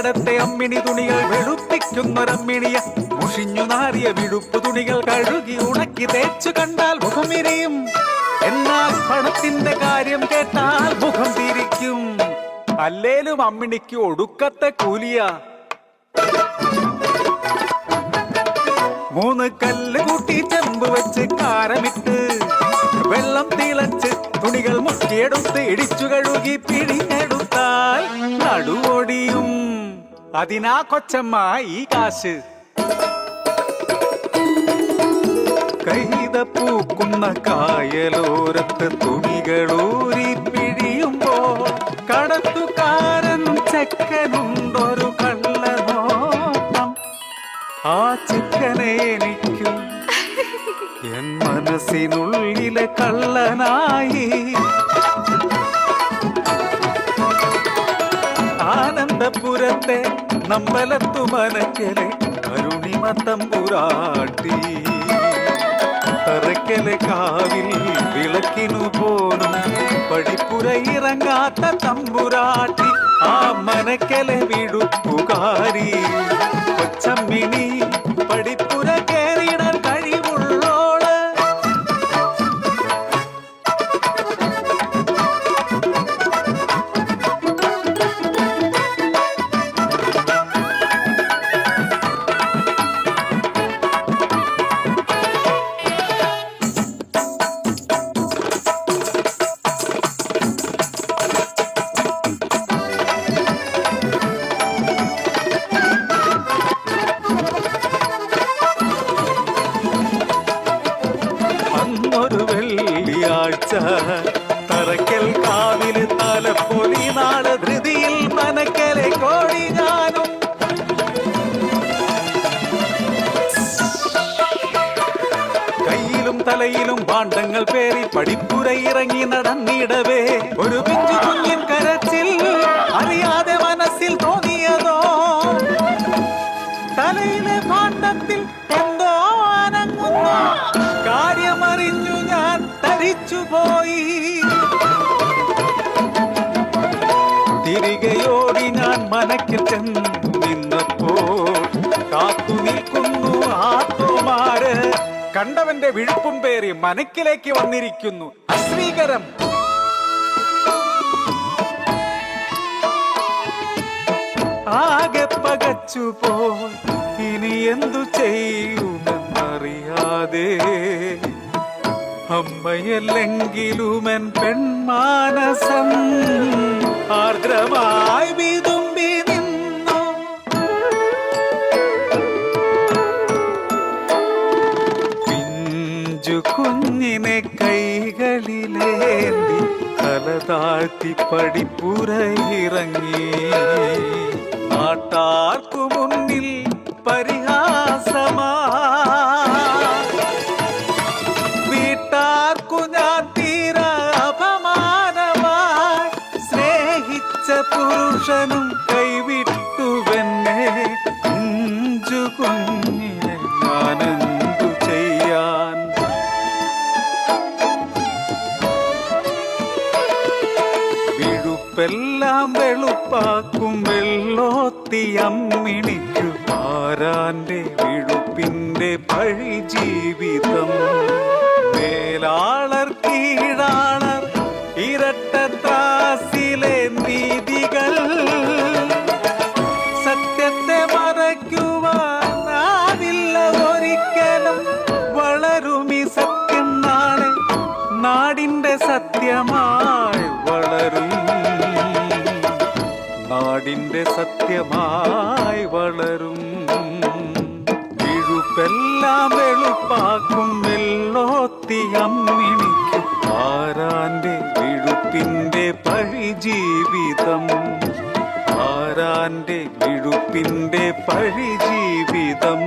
പണ്ടത്തെ അമ്മിണി തുണികൾ വെളുപ്പിക്കുന്നൊരമ്മിണിയ മുഷിഞ്ഞു നാറിയ വിടുപ്പ് തുണികൾ കഴുകി ഉണക്കി തേച്ചു കണ്ടാൽ മുഖമിരിയും. എന്നാൽ പണത്തിന്റെ കാര്യം കേട്ടാൽ മുഖം തിരിക്കും. അല്ലേലും അമ്മിണിക്ക് ഒടുക്കത്തെ കൂലിയ. 3 കല്ല് കൂട്ടി ചെമ്പ് വെച്ച് കാരമിട്ട് വെള്ളം തിളച്ച് തുണികൾ മുക്കിയെടുത്ത് ഇടിച്ചു കഴുകി പിഴിഞ്ഞെടുത്താൽ നടുവൊടിയും. അതിനാ കൊച്ചമ്മ ഈ കാശ്. കൈത പൂക്കുന്ന കായലോരത്ത് തുണികളൂരി പിഴിയുമ്പോൾ കടത്തുകാരൻ ചെക്കനുണ്ടൊരു കള്ളനോട്ടം. ആ ചെക്കനെ എനിക്കും എൻ മനസ്സിനുള്ളിലെ കള്ളനായി. ആനന്ദപുരത്തെ നമ്പലത്തു മനക്കലെ കരുണിമത്തമ്പുരാട്ടി. തറക്കലെ കാവിൽ വിളക്കിനു പോലും പടിപ്പുരയിറങ്ങാത്ത തമ്പുരാട്ടി. ആ മനക്കലെ വിടുപ്പുകാരി കൊച്ചമ്മിണി പടിപ്പുര കേറിയിടാൻ കഴിവുള്ളോള്. തറക്കൽ കാവില് തലപ്പൊലി നാള് ധൃതിയിൽ മനക്കലെ കോടി ഞാനും. കയ്യിലും തലയിലും ഭാണ്ഡങ്ങൾ പേറി പടിപ്പുര ഇറങ്ങി നടന്നിടവേ ഒരു പിഞ്ചു കുഞ്ഞിൻ കരച്ചിൽ അറിയാതെ മനസ്സിൽ തോന്നിയതോ. തലയിലെ ഭാണ്ഡത്തിൽ എന്തോ അനങ്ങുന്നു. കാര്യമറിഞ്ഞു ഞാൻ തരിച്ചുപോയി. തിരികെയോടി ഞാൻ മനക്കിൽ ചെന്നു നിന്നപ്പോൾ കാത്തു നിൽക്കുന്നു ആത്തുമാര്. കണ്ടവന്റെ വിഴുപ്പും പേറി മനക്കിലേക്ക് വന്നിരിക്കുന്നു. അശ്രീകരം. ആകെ പകച്ചുപോയി ഇനി എന്തു ചെയ്യുമെന്നറിയാതെ. അമ്മയല്ലെങ്കിലുമെൻ പെൺമാനസം ആർദ്രമായി വിതുമ്പി നിന്നു. പിഞ്ചു കുഞ്ഞിനെ കൈകളിലേന്തി തല താഴ്ത്തി പടിപ്പുരയിറങ്ങി. നാട്ടാർക്കു മുന്നിൽ പരിഹാസമാ. വീട്ടാർക്കു ഞാൻ തീര അപമാനമായി. സ്നേഹിച്ച പുരുഷനും കൈവിട്ടുവെന്നെ. കുഞ്ചു കുഞ്ഞിനെ ഞാനെന്തു ചെയ്യാൻ. വിഴുപ്പെല്ലാം വെളുപ്പാക്കും വെള്ളോത്തിയമ്മിണിക്കു ആരാന്റെ വിഴുപ്പിന്റെ പഴി ജീവിതം. മേലാളർ കീഴാളർ ഇരട്ട ത്രാസിലെ നീതികൾ. സത്യത്തെ മറയ്ക്കുവാനാവില്ല ഒരിക്കലും. വളരുമി സത്യം നാളെ നാടിന്റെ സത്യമായി വളരും. നാടിന്റെ സത്യമായി വളരും. വിഴുപ്പെല്ലാം വെളുപ്പാക്കും വെള്ളോത്തിയമ്മിണിക്കു ആരാന്റെ വിഴുപ്പിന്റെ പഴി ജീവിതം. ആരാന്റെ വിഴുപ്പിന്റെ പഴി ജീവിതം.